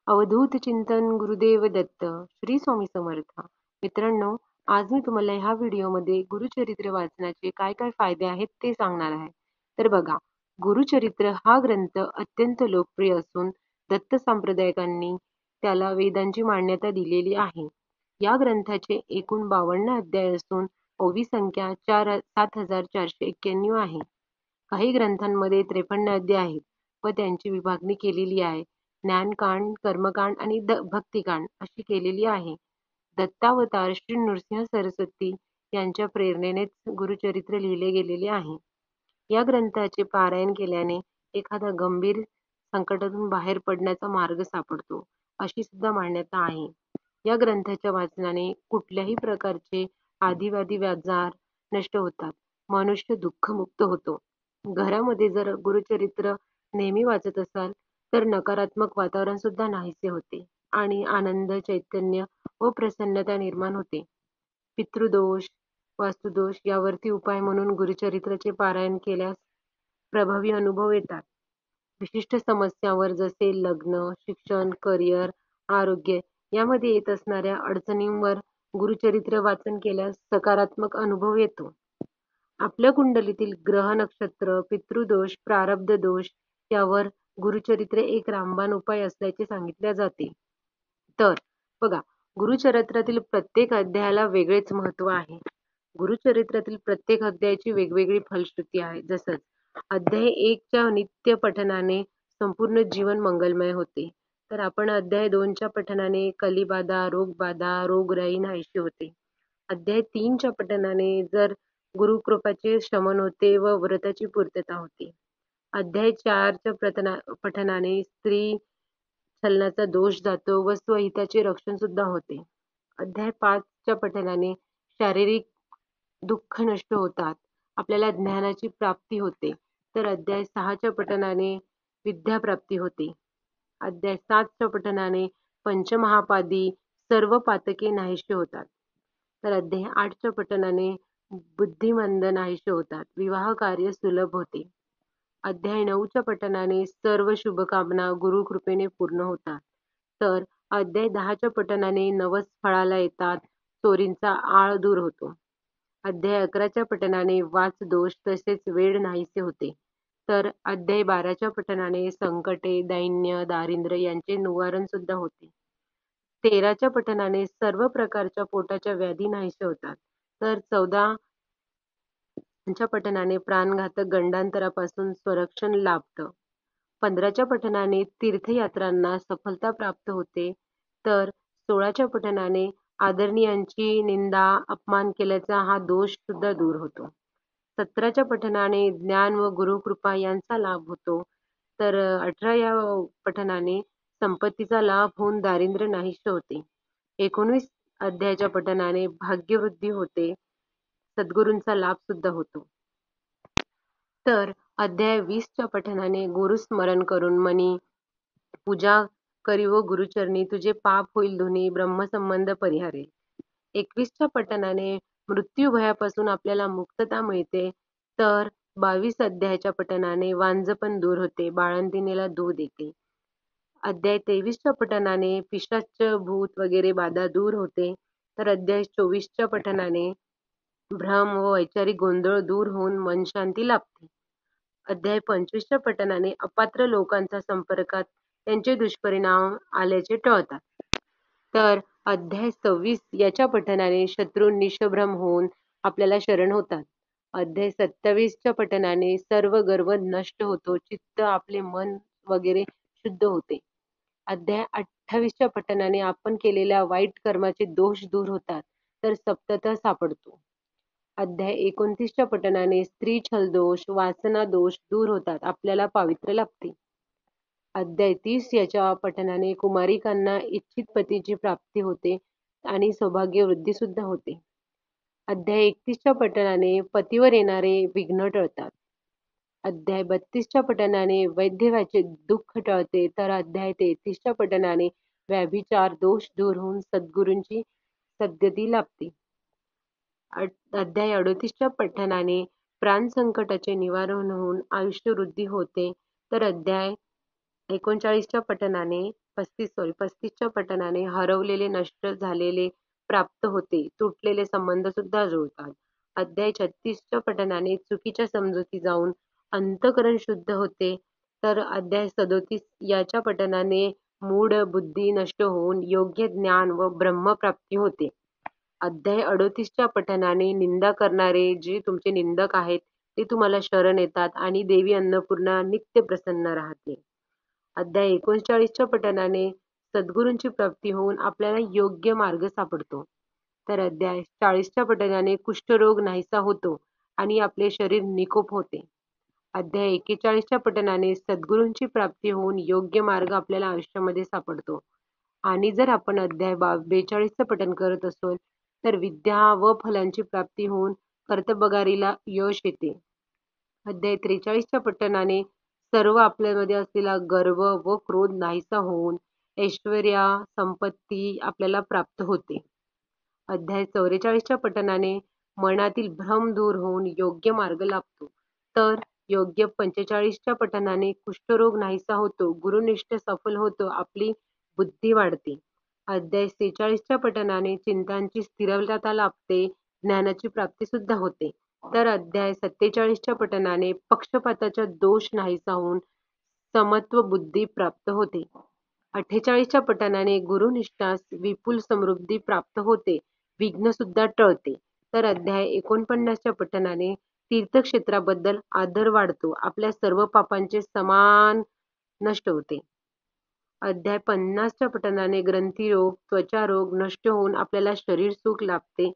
अवधूत चिंतन गुरुदेव दत्त श्री स्वामी समर्थ. मित्रांनो, आज मी तुम्हाला ह्या व्हिडिओमध्ये गुरुचरित्र वाचनाचे काय काय फायदे आहेत ते सांगणार आहे. तर बघा, गुरुचरित्र हा ग्रंथ अत्यंत लोकप्रिय असून दत्त सांप्रदायिकांनी त्याला वेदांची मान्यता दिलेली आहे. या ग्रंथाचे एकूण 52 अध्याय असून ओवी संख्या 7491 आहे. काही ग्रंथांमध्ये 53 अध्याय आहेत व त्यांची विभागणी केलेली आहे. ज्ञानकांड, कर्मकांड आणि भक्तिकांड अशी केलेली आहे. दत्तावतार श्री नृसिंह सरस्वती यांच्या प्रेरणेनेच गुरुचरित्र लिहिले गेलेले आहे. या ग्रंथाचे पारायण केल्याने एखादा गंभीर संकटातून बाहेर पडण्याचा मार्ग सापडतो, अशी सुद्धा मान्यता आहे. या ग्रंथाच्या वाचनाने कुठल्याही प्रकारचे आधिवादी व्याजार नष्ट होतात. मनुष्य दुःखमुक्त होतो. घरामध्ये जर गुरुचरित्र नेहमी वाचत असाल तर नकारात्मक वातावरण सुद्धा नाहीसे होते आणि आनंद, चैतन्य व प्रसन्नता निर्माण होते. पितृदोष, वास्तुदोष यावरती उपाय म्हणून गुरुचरित्राचे पारायण केल्यास प्रभावी अनुभव येतात. विशिष्ट समस्यांवर जसे लग्न, शिक्षण, करिअर, आरोग्य यामध्ये येत असणाऱ्या अडचणींवर गुरुचरित्र वाचन केल्यास सकारात्मक अनुभव येतो. आपल्या कुंडलीतील ग्रह नक्षत्र, पितृदोष, प्रारब्ध दोष यावर गुरुचरित्र एक रामबाण उपाय असल्याचे सांगितले जाते. तर बघा, गुरुचरित्रातील प्रत्येक अध्यायाला वेगळेच महत्त्व आहे. गुरुचरित्रातील प्रत्येक अध्यायाची वेगवेगळी फलश्रुती आहे. जसं अध्याय 1च्या नित्य पठनाने संपूर्ण जीवन मंगलमय होते. तर आपण अध्याय 2च्या पठनाने कलीबाधा, रोगबाधा, रोगराई नाहीशी होते. अध्याय 3च्या पठनाने जर गुरुकृपाचे शमन होते व व्रताची पूर्तता होते. अध्याय 4च्या पठनाने स्त्री छलनाचा दोष जातो व स्वहिताचे रक्षण सुद्धा होते. अध्याय 5च्या पठनाने शारीरिक दुःख नष्ट होतात, आपल्याला ज्ञानाची प्राप्ती होते. तर अध्याय 6च्या पठनाने विद्या प्राप्ती होते. अध्याय 7च्या पठनाने पंचमहापादी सर्व पातके नाहीशी होतात. तर अध्याय 8च्या पठनाने बुद्धिमंद नाहीसे होतात, विवाह कार्य सुलभ होते. अध्याय 9च्या पठनाने सर्व शुभकामना गुरुकृपेने पूर्ण होतात. तर अध्याय 10च्या पठनाने नवस फळाला येतात, चोरींचा आळ दूर होतो. अध्याय 11च्या पठनाने वाचदोष तसेच वेड नाहीसे होते. तर अध्याय 12च्या पठनाने संकटे, दैन्य, दारिद्र्य यांचे निवारण सुद्धा होते. 13च्या पठनाने सर्व प्रकारच्या पोटाच्या व्याधी नाहीसे होतात. तर 14च्या पठनाने प्राणघातक गंडांतरापासून संरक्षण लाभतं. 15च्या पठनाने तीर्थयात्रांना सफलता प्राप्त होते. तर 16च्या पठनाने आदरणीयांची निंदा, अपमान केल्याचा हा दोष सुद्धा दूर होतो. 17च्या पठनाने ज्ञान व गुरुकृपा यांचा लाभ होतो. तर 18 पठनाने संपत्तीचा लाभ होऊन दारिद्र्य नाहीसे होते. 19 अध्यायाच्या पठनाने भाग्यवृद्धी होते, सद्गुरूंचा लाभ सुद्धा होतो. तर अध्याय 20च्या पठनाने गुरुस्मरण करून मनी पूजा करी व गुरुचरणी तुझे पाप होईल धुनी, ब्रह्मसंबंध परिहारेल. 21च्या पठनाने मृत्यू भयापासून आपल्याला मुक्तता मिळते. तर 22 अध्यायाच्या पठनाने वांझपण दूर होते, बाळंतिणीला दूध येते. अध्याय 23च्या पठनाने पिशाच, भूत वगैरे बाधा दूर होते. तर अध्याय 24च्या पठनाने भ्रम व वैचारिक गोंधळ दूर होऊन मन शांती लाभते. अध्याय 25च्या पठनाने अपात्र लोकांच्या संपर्कात त्यांचे दुष्परिणाम आल्याचे टळतात. तर अध्याय 26 याच्या पठनाने शत्रू निशभ्रम होऊन आपल्याला शरण होतात. अध्याय 27च्या पठनाने सर्व गर्व नष्ट होतो, चित्त आपले मन वगैरे शुद्ध होते. अध्याय 28च्या पठनाने आपण केलेल्या वाईट कर्माचे दोष दूर होतात. तर सप्तता सापडतो. अध्याय 29च्या पठनाने स्त्री छल दोष, वासना दोष दूर होतात, आपल्याला पावित्र्य लाभते. अध्याय 30 याच्या पठनाने कुमारिकांना इच्छित पतीची प्राप्ती होते आणि सौभाग्य वृद्धी सुद्धा होते. अध्याय 31च्या पठनाने पतीवर येणारे विघ्न टळतात. अध्याय 32च्या पठनाने वैधव्याचे दुःख टळते. तर अध्याय 33च्या पठनाने व्याभिचार दोष दूर होऊन सद्गुरूंची सद्गती लाभते. अध्याय 38च्या पठनाने प्राण संकटाचे निवारण होऊन आयुष्य वृद्धी होते. तर अध्याय 39च्या पठणाने 35च्या पठणाने हरवलेले, नष्ट झालेले प्राप्त होते. तुटलेले संबंध सुद्धा जुळतात. अध्याय 36च्या पठणाने चुकीच्या समजुती जाऊन अंतःकरण शुद्ध होते. तर अध्याय 37 याच्या पठणाने मूढ बुद्धी नष्ट होऊन योग्य ज्ञान व ब्रह्मप्राप्ती होते. अध्याय 38च्या पठणाने निंदा करणारे जे तुमचे निंदक आहेत ते तुम्हाला शरण येतात आणि देवी अन्नपूर्णा नित्य प्रसन्न राहते. अध्याय 39च्या पठणाने सद्गुरूंची प्राप्ती होऊन आपल्याला योग्य मार्ग सापडतो. तर अध्याय 40च्या पठणाने कुष्ठरोग नाहीसा होतो आणि आपले शरीर निकोप होते. अध्याय 41च्या पठणाने सद्गुरूंची प्राप्ती होऊन योग्य मार्ग आपल्याला आयुष्यामध्ये सापडतो. आणि जर आपण अध्याय 42चं पठण करत असो तर विद्या व फलांची प्राप्ती होऊन कर्तबगारीला यश येते. अध्याय 43च्या पठणाने सर्व आपल्यामध्ये असलेला गर्व व क्रोध नाहीसा होऊन ऐश्वर्या संपत्ती आपल्याला प्राप्त होते. अध्याय 44च्या पठणाने मनातील भ्रम दूर होऊन योग्य मार्ग लाभतो. तर योग्य 45च्या पठणाने कुष्ठरोग नाहीसा होतो, गुरुनिष्ठ सफल होतो, आपली बुद्धी वाढते. अध्याय 46च्या पठणाने चिंतांची स्थिरता लाभते, ज्ञानाची प्राप्ती सुद्धा होते. तर अध्याय 47च्या पठणाने पक्षपाताचा दोष नाहीसा होऊन समत्व बुद्धी प्राप्त होते. 48च्या पठणाने गुरुनिष्ठास विपुल समृद्धी प्राप्त होते, विघ्न सुद्धा टळते. तर अध्याय 49च्या पठणाने तीर्थक्षेत्राबद्दल आदर वाढतो, आपल्या सर्व पापांचे समान नष्ट होते. अध्याय 50च्या पठणाने ग्रंथीरोग, त्वचारोग नष्ट होऊन आपल्याला शरीर सुख लाभते.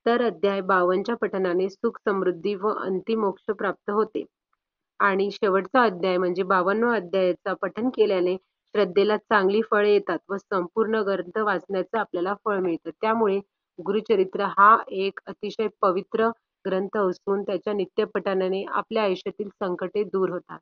तर अध्याय 52च्या पठणाने सुख समृद्धी व अंतिम मोक्ष प्राप्त होते. आणि शेवटचा अध्याय म्हणजे 52 अध्यायाचा पठण केल्याने श्रद्धेला चांगली फळे येतात व संपूर्ण ग्रंथ वाचण्याचं आपल्याला फळ मिळतं. त्यामुळे गुरुचरित्र हा एक अतिशय पवित्र ग्रंथ असून त्याच्या नित्यपठणाने आपल्या आयुष्यातील संकटे दूर होतात.